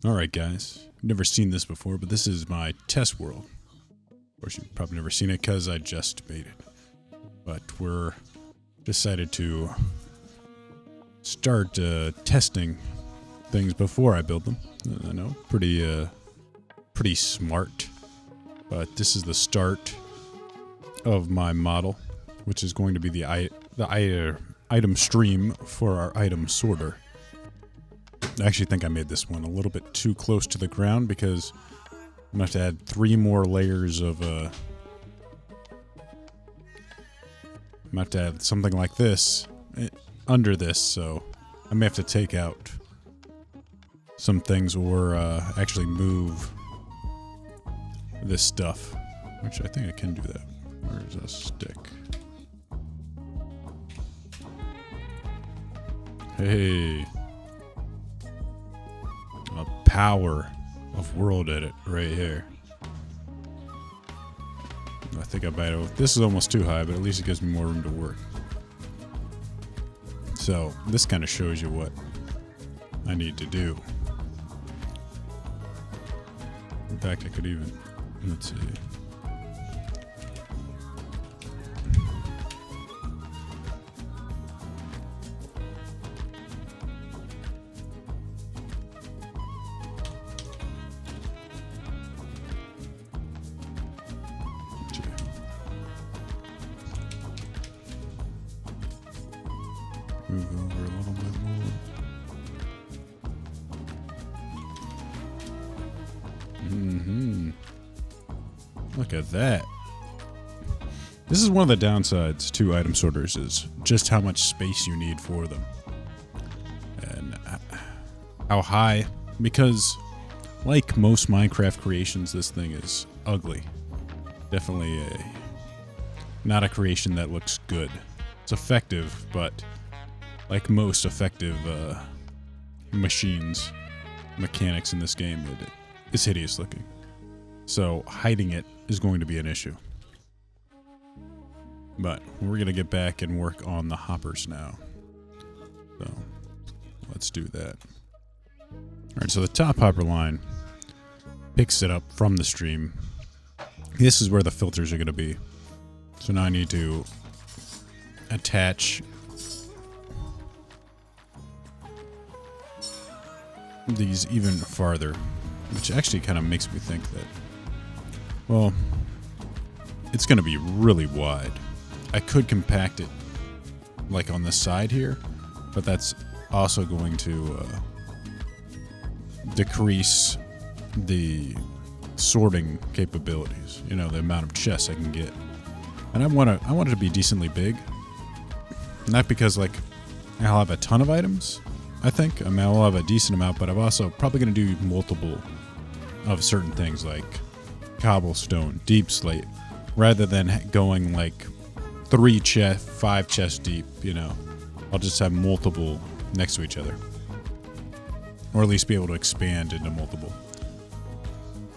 Alright guys, I've never seen this before, but this is my test world. Of course you've probably never seen it because I just made it. But we're decided to start testing things before I build them. I know, pretty smart. But this is the start of my model, which is going to be the item stream for our item sorter. I actually think I made this one a little bit too close to the ground because I'm going to have to add 3 more layers of I'm going to have to add something like this under this, so I may have to take out some things or actually move this stuff, which I think I can do that. Where's a stick? Hey. A power of world edit right here. I think I might have. This is almost too high, but at least it gives me more room to work. So this kind of shows you what I need to do. In fact, I could even, let's see. Move over a little bit more. Look at that. This is one of the downsides to item sorters, is just how much space you need for them. And how high, because like most Minecraft creations, this thing is ugly. Definitely not a creation that looks good. It's effective, but like most effective mechanics in this game, it is hideous looking. So hiding it is going to be an issue. But we're going to get back and work on the hoppers now. So let's do that. Alright, so the top hopper line picks it up from the stream. This is where the filters are going to be. So now I need to attach these even farther, which actually kind of makes me think that, well, it's going to be really wide. I could compact it like on the side here, but that's also going to decrease the sorting capabilities, you know, the amount of chests I can get. And I want it to be decently big, not because like I'll have a ton of items, I think. I mean, I'll have a decent amount, but I'm also probably going to do multiple of certain things like cobblestone, deep slate, rather than going like 3 chests, 5 chests deep, you know. I'll just have multiple next to each other. Or at least be able to expand into multiple.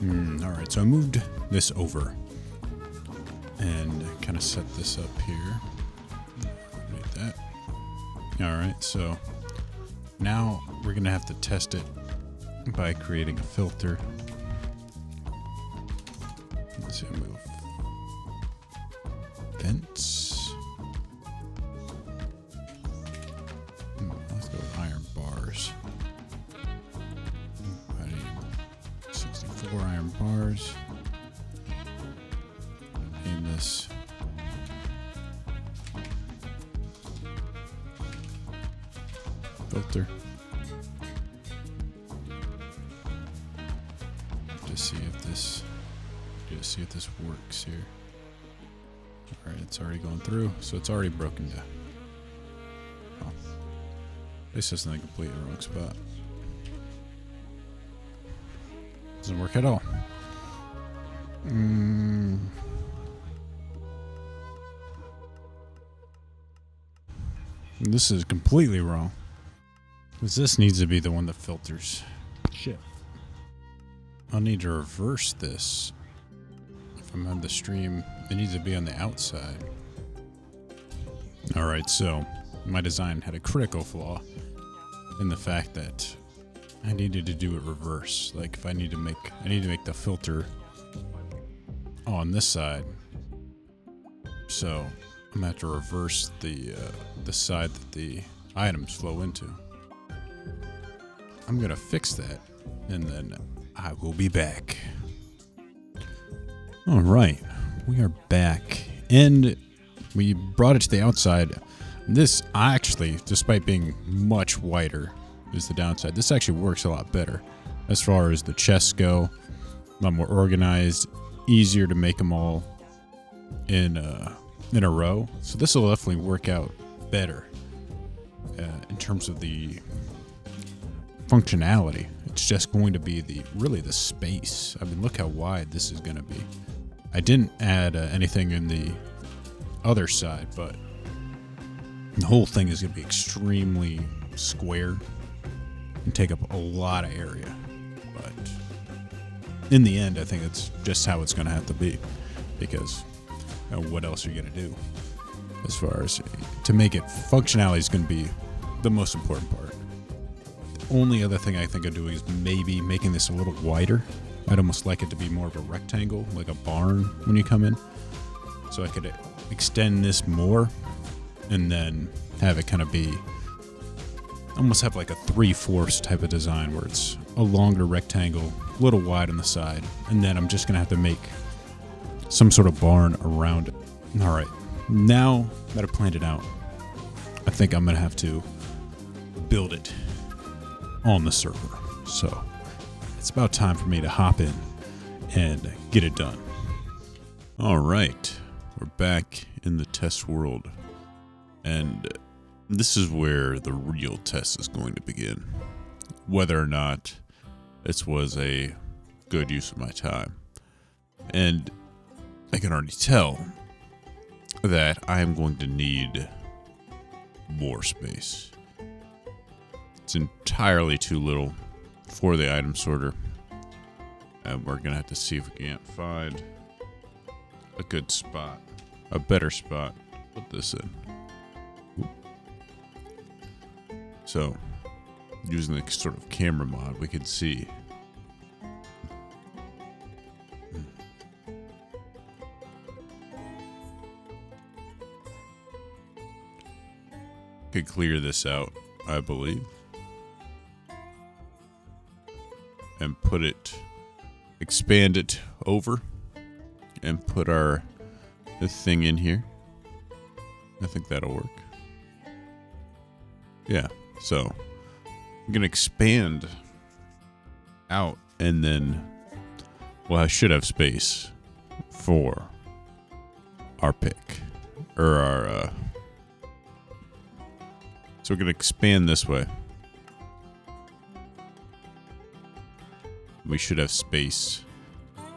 Alright, so I moved this over and kind of set this up here. Like that. Alright, so now we're going to have to test it by creating a filter. Let's see, I'll move vents. Let's go with iron bars. I need 64 iron bars. Name this filter. Just see if this works here. Alright, it's already going through, so it's already broken down. Oh. This is in the completely wrong spot. Doesn't work at all. This is completely wrong. Because this needs to be the one that filters. Shit. I'll need to reverse this. If I'm on the stream, it needs to be on the outside. Alright, so my design had a critical flaw in the fact that I needed to do it reverse. Like if I need to make the filter on this side. So I'm gonna have to reverse the side that the items flow into. I'm gonna fix that, and then I will be back. All right, we are back, and we brought it to the outside. This actually, despite being much wider, is the downside. This actually works a lot better as far as the chests go. A lot more organized, easier to make them all in a row. So this will definitely work out better in terms of the functionality. It's just going to be really the space. I mean, look how wide this is going to be. I didn't add anything in the other side, but the whole thing is going to be extremely square and take up a lot of area. But in the end, I think that's just how it's going to have to be, because what else are you going to do? As far as to make it functionality is going to be the most important part. The only other thing I think of doing is maybe making this a little wider. I'd almost like it to be more of a rectangle, like a barn when you come in. So I could extend this more and then have it kind of be, almost have like a 3/4 type of design where it's a longer rectangle, a little wide on the side. And then I'm just going to have to make some sort of barn around it. All right, now that I've planned it out, I think I'm going to have to build it on the server. So it's about time for me to hop in and get it done. All right, we're back in the test world, and this is where the real test is going to begin. Whether or not this was a good use of my time. And I can already tell that I am going to need more space. It's entirely too little for the item sorter. And we're going to have to see if we can't find a good spot, a better spot to put this in. Oop. So, using the sort of camera mod, we can see. Could clear this out, I believe, and put it, expand it over, and put the thing in here. I think that'll work. Yeah, so I'm gonna expand out, and then, well, I should have space for our pick, or our, so we're going to expand this way. We should have space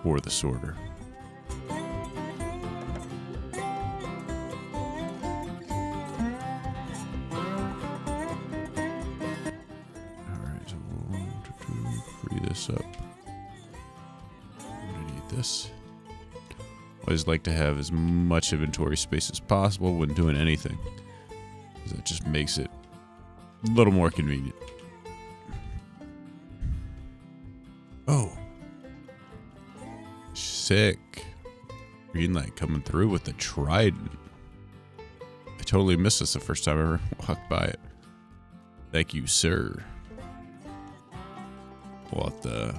for the sorter. Alright, so we'll free this up. I'm going to need this. Always like to have as much inventory space as possible when doing anything. That just makes it a little more convenient. Oh. Sick. Green light coming through with the trident. I totally missed this the first time I ever walked by it. Thank you, sir. What the...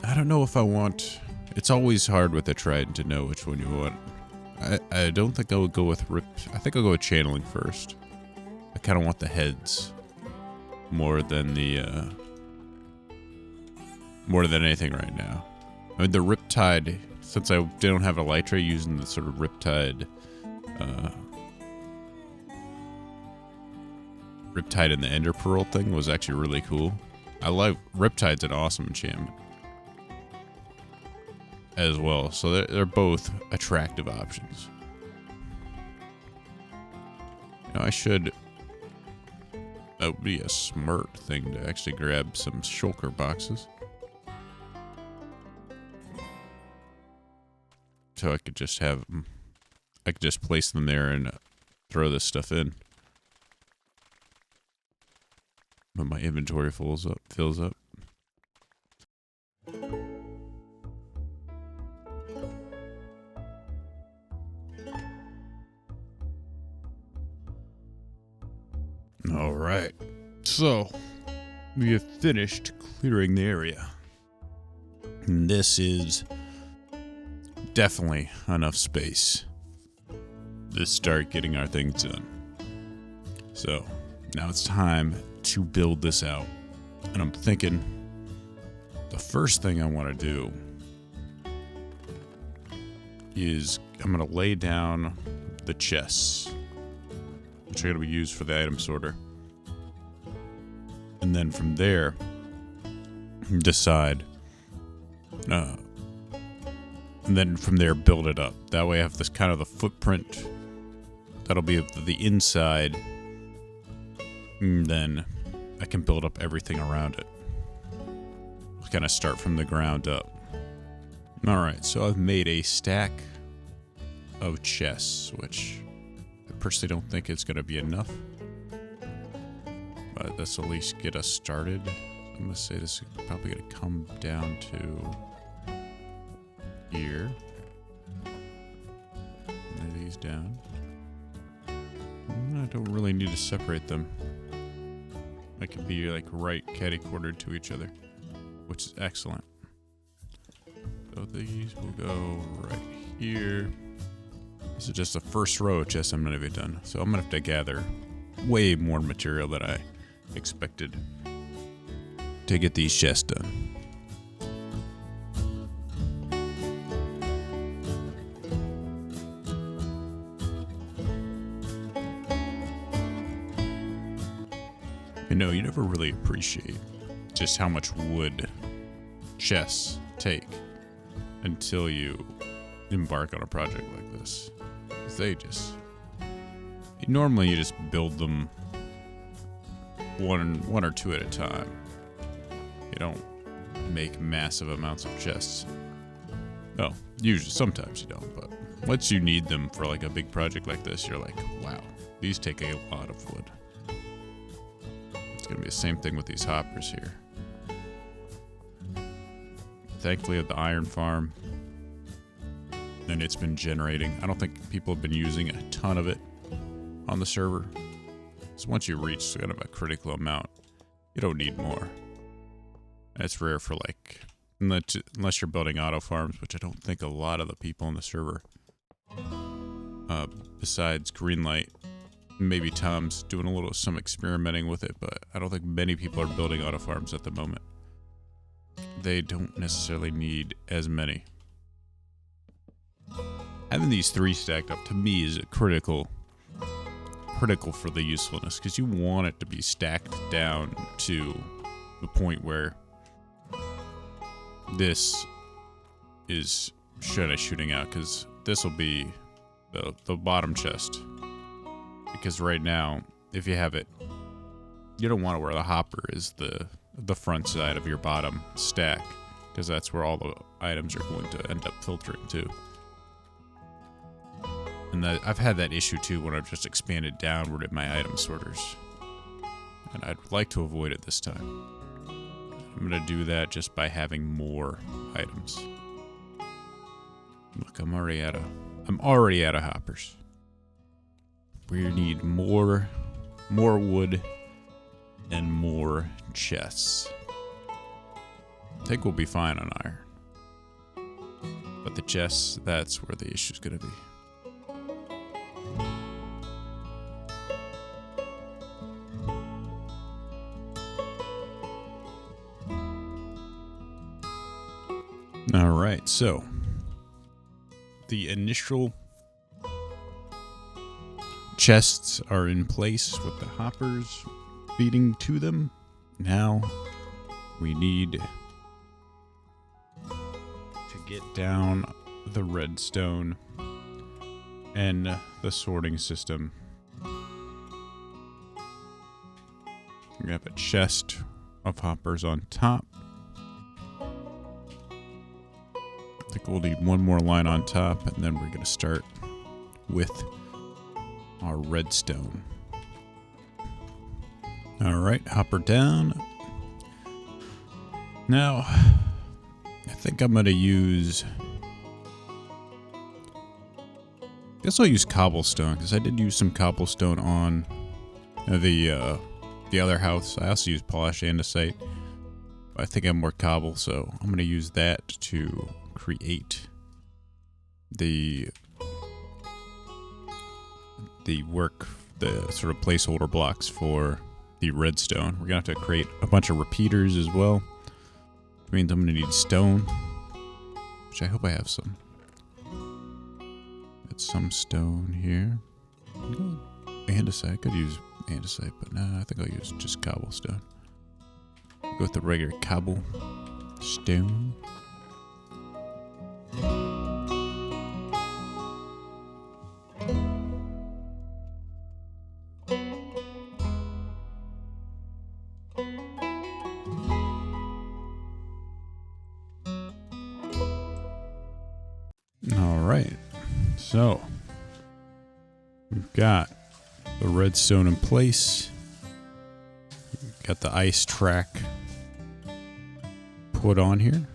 I don't know if I want... It's always hard with a trident to know which one you want. I don't think I would go with I think I'll go with channeling first. I kind of want the heads more than more than anything right now. I mean, the Riptide, since I don't have a Elytra, using the sort of Riptide in the Ender Pearl thing was actually really cool. I like Riptide's an awesome enchantment as well, so they're both attractive options. Now I should... That would be a smart thing to actually grab some shulker boxes. So I could just have them... I could just place them there and throw this stuff in. But my inventory fills up. All right. So, we have finished clearing the area. And this is definitely enough space to start getting our things done. So, now it's time to build this out. And I'm thinking the first thing I want to do is I'm going to lay down the chests, which are going to be used for the item sorter. And then from there, decide, and then from there build it up. That way I have this kind of the footprint that'll be the inside, and then I can build up everything around it. Kind of start from the ground up. Alright, so I've made a stack of chests, which I personally don't think it's going to be enough. But this will at least get us started. I'm going to say this is probably going to come down to here. Lay these down. I don't really need to separate them. They can be like right catty-cornered to each other, which is excellent. So these will go right here. This is just the first row of chests I'm going to get done. So I'm going to have to gather way more material than I expected to get these chests done. You know, you never really appreciate just how much wood chests take until you embark on a project like this. Normally you just build them one or two at a time. You don't make massive amounts of chests. Well, usually, sometimes you don't, but once you need them for like a big project like this, you're like, wow, these take a lot of wood. It's gonna be the same thing with these hoppers here. Thankfully, at the iron farm, and it's been generating. I don't think people have been using a ton of it on the server. So once you reach kind of a critical amount, you don't need more. And it's rare for like, unless you're building auto farms, which I don't think a lot of the people in the server, besides Greenlight, maybe Tom's doing some experimenting with it, but I don't think many people are building auto farms at the moment. They don't necessarily need as many. Having these three stacked up to me is critical for the usefulness, because you want it to be stacked down to the point where this is shooting out, because this will be the bottom chest. Because right now, if you have it, you don't want it where the hopper is the front side of your bottom stack, because that's where all the items are going to end up filtering to. And I've had that issue too when I've just expanded downward at my item sorters. And I'd like to avoid it this time. I'm going to do that just by having more items. Look, I'm already out of hoppers. We need more wood and more chests. I think we'll be fine on iron. But the chests, that's where the issue's going to be. All right, so the initial chests are in place with the hoppers feeding to them. Now we need to get down the redstone and the sorting system. We have a chest of hoppers on top. I think we'll need one more line on top, and then we're going to start with our redstone. Alright, hopper down. Now, I think I'm going to use... I guess I'll use cobblestone, because I did use some cobblestone on the other house. I also used polished andesite. I think I have more cobble, so I'm going to use that to create the sort of placeholder blocks for the redstone. We're going to have to create a bunch of repeaters as well, which means I'm going to need stone, which I hope I have some. Got some stone here. Andesite. I could use andesite, but nah, I think I'll use just cobblestone. Go with the regular cobblestone. Alright, so we've got the redstone in place. We've got the ice track put on here.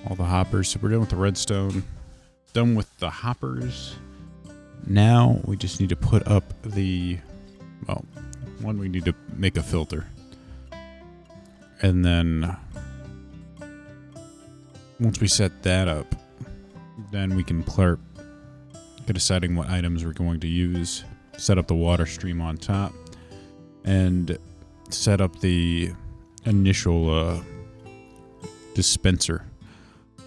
All the hoppers. So we're done with the redstone. Done with the hoppers. Now we just need to put up the... Well, one, we need to make a filter. And then... once we set that up, then we can start deciding what items we're going to use, set up the water stream on top, and set up the initial dispenser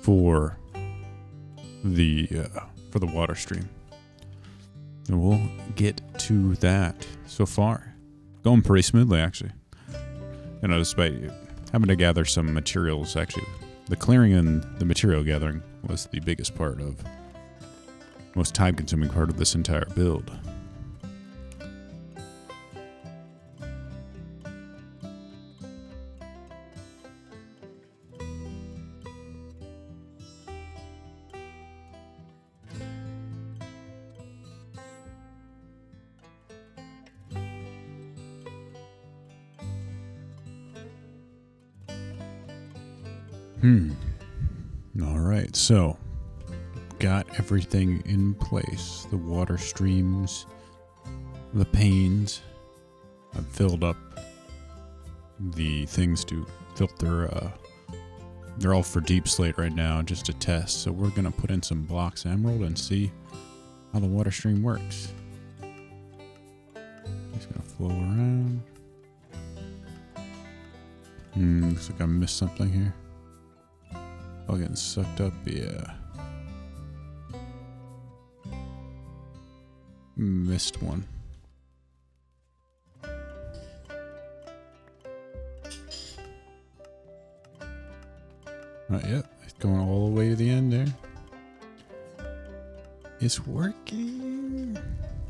for the water stream. And we'll get to that. So far, going pretty smoothly, actually. You know, despite having to gather some materials, actually. The clearing and the material gathering was the biggest part of, most time-consuming part of this entire build. Alright, so got everything in place. The water streams, the panes. I've filled up the things to filter. They're all for deep slate right now, just to test. So we're gonna put in some blocks emerald and see how the water stream works. It's gonna flow around. Looks like I missed something here. All getting sucked up, yeah. Missed one. Not yet. It's going all the way to the end there. It's working.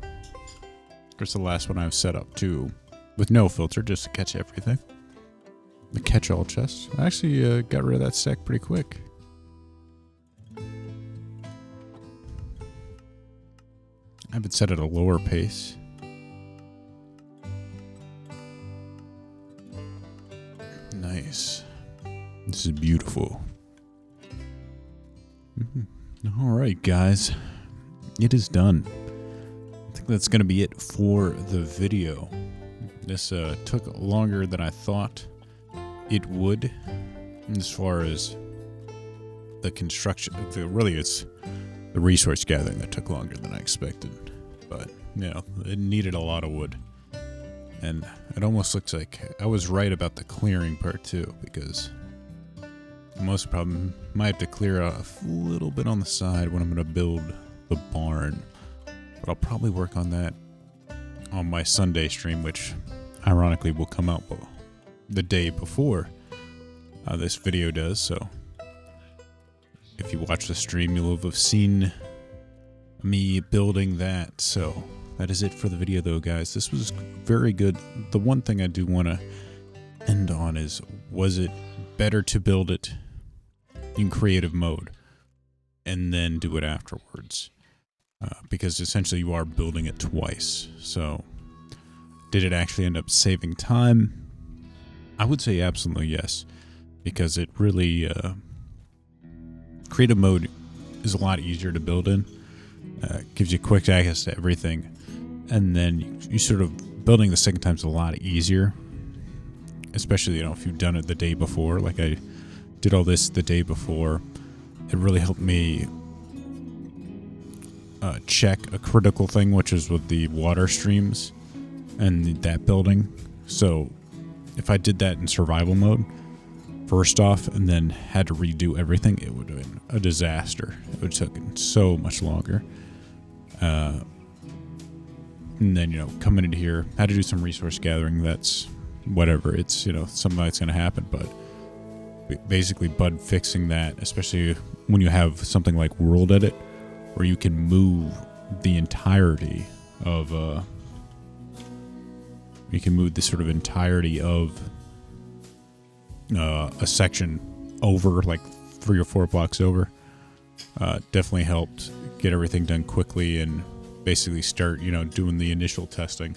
Of course, the last one I've set up too, with no filter, just to catch everything. The catch-all chest. I actually got rid of that stack pretty quick. I have it set at a lower pace. Nice. This is beautiful. Alright, guys. It is done. I think that's going to be it for the video. This took longer than I thought it would, as far as the construction. Really, it's the resource gathering that took longer than I expected. But, you know, it needed a lot of wood. And it almost looks like I was right about the clearing part too, because most problem might have to clear a little bit on the side when I'm going to build the barn. But I'll probably work on that on my Sunday stream, which ironically will come out the day before this video does. So if you watch the stream, you'll have seen me building that. So that is it for the video though, guys. This was very good. The one thing I do want to end on is, was it better to build it in creative mode and then do it afterwards? Because essentially you are building it twice. So did it actually end up saving time? I would say absolutely yes, because it really creative mode is a lot easier to build in. Gives you quick access to everything, and then you sort of building the second time's a lot easier, especially if you've done it the day before. Like I did all this the day before. It really helped me check a critical thing, which is with the water streams and that building. So if I did that in survival mode first off and then had to redo everything, it would have been a disaster. It would have taken so much longer. And then coming into here, had to do some resource gathering. That's whatever, it's something that's going to happen, but basically bug fixing that, especially when you have something like world edit where you can move the entirety of you can move the sort of entirety of a section over, like 3 or 4 blocks over. Definitely helped get everything done quickly and basically start doing the initial testing,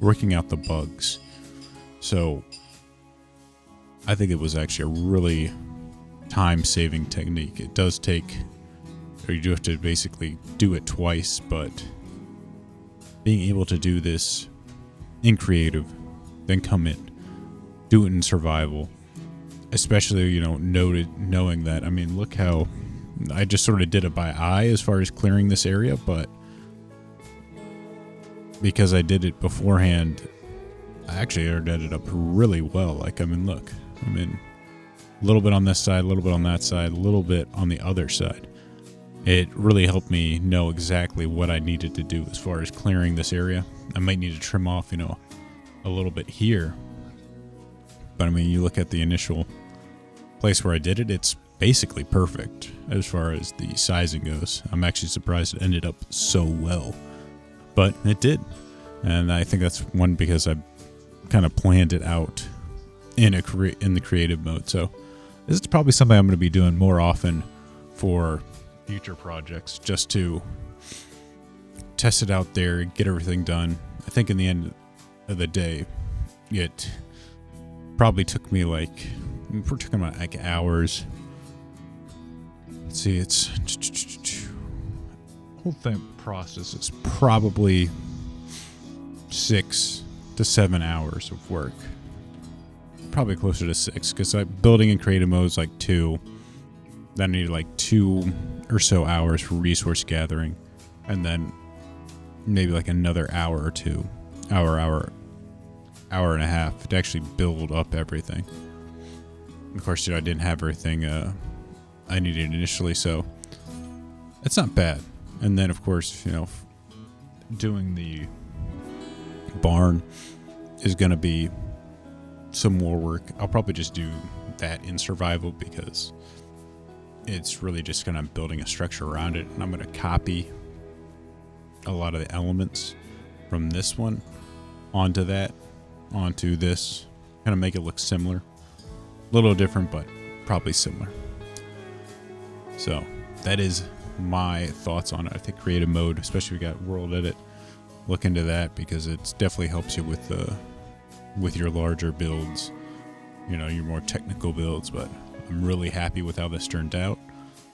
working out the bugs. So I think it was actually a really time-saving technique. It does take, or you do have to basically do it twice, but being able to do this in creative, then come in, do it in survival, especially, knowing that, I mean, look how I just sort of did it by eye as far as clearing this area, but because I did it beforehand, I actually ended up really well. Like, I mean, look, a little bit on this side, a little bit on that side, a little bit on the other side. It really helped me know exactly what I needed to do as far as clearing this area. I might need to trim off, a little bit here. But I mean, you look at the initial place where I did it, it's basically perfect as far as the sizing goes. I'm actually surprised it ended up so well. But it did. And I think that's one because I kind of planned it out in the creative mode. So this is probably something I'm going to be doing more often for future projects, just to test it out there, get everything done. I think in the end of the day, it probably took me we're talking about like hours. Let's see, it's whole thing process is probably 6 to 7 hours of work. Probably closer to 6, because building in creative mode is like 2. Then I needed like 2 or so hours for resource gathering, and then maybe like another hour or 2, hour and a half to actually build up everything. Of course, I didn't have everything I needed initially, so it's not bad. And then, of course, doing the barn is going to be some more work. I'll probably just do that in survival because it's really just kind of building a structure around it. And I'm going to copy a lot of the elements from this one onto this, kind of make it look similar. A little different, but probably similar. So that is my thoughts on it. I think creative mode, especially if you got world edit, look into that because it definitely helps you with your larger builds, your more technical builds. But I'm really happy with how this turned out.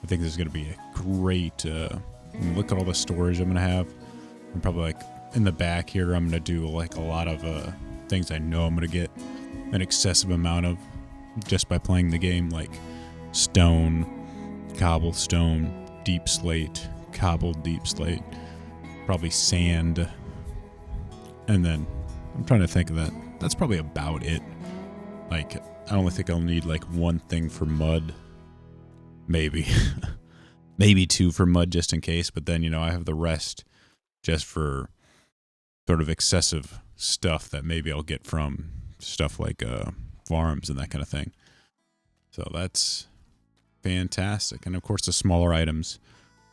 I think this is going to be a great, look at all the storage I'm going to have. I'm probably in the back here, I'm going to do a lot of things I know I'm going to get an excessive amount of just by playing the game, like stone, cobblestone, deep slate, cobbled deep slate, probably sand, and then I'm trying to think of that. That's probably about it. Like, I only think I'll need like 1 thing for mud, maybe, maybe 2 for mud just in case. But then I have the rest just for sort of excessive stuff that maybe I'll get from stuff like farms and that kind of thing. So that's fantastic. And of course the smaller items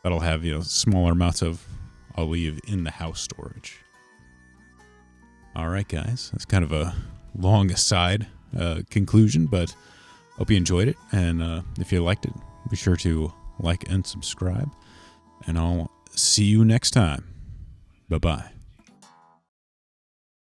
that'll have smaller amounts of, I'll leave in the house storage. All right, guys, that's kind of a long aside conclusion, but hope you enjoyed it. And if you liked it, be sure to like and subscribe, and I'll see you next time. Bye-bye.